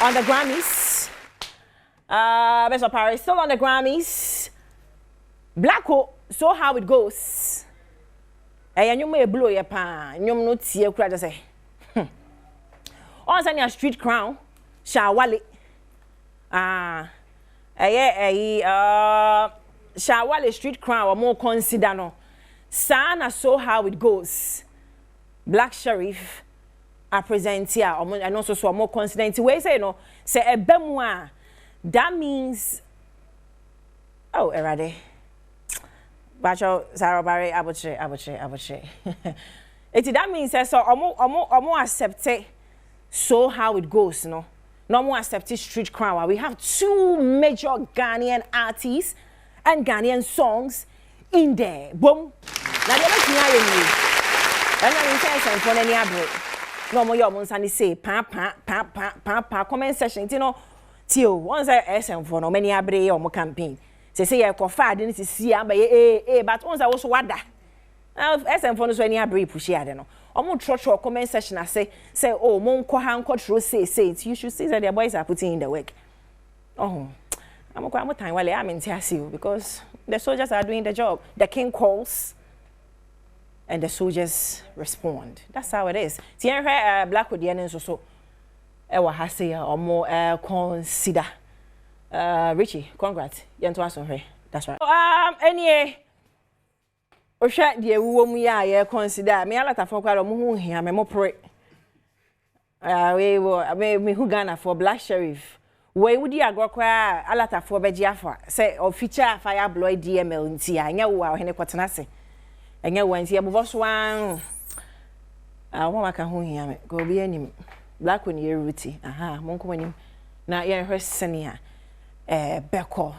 on the Grammys. Best of Paris still on the Grammys. Black Hole, so how it goes. And you may blow your pan. You not see a crowd say. On Sanya Street Crown, Shawali. Shawali Street Crown or more consider no. Sana so how it goes. Black Sherif are present here, and also so more consider. We say no, say a bemwa. That means oh erade. Bacho Sarabari abuche. That means so omo accept so how it goes, no. No more accept Street Crown. We have two major Ghanaian artists and Ghanaian songs in there. Boom. Now the other thing I say for any abroad. No more your monsani say pa comment session. You know, till once I SM for no many abre or more campaign. Say I cofa didn't see but once I was wada. SM for no so any abre push here no. Omo trotro comment session I say oh mon ko han ko tro say you should see that the boys are putting in the work. Oh. I'm time while I'm in TSU because the soldiers are doing the job. The king calls and the soldiers respond. That's how it is. Tienre black with the ends so ewa hase or more consider. Richie, congrats. That's right. Anyway. Osha die wo mu ya ye consider me alata for kwara mu hu hia me mo pre me hu Ghana for Black Sherif we wudi agokwa alata for beji afa say o feature fire blow DML nti anya wo a hene kwotena se anya wo nti ebobo so an mo maka hu hia me go bi anim black one ye ruti aha mo nko anim na ye hwesene a beko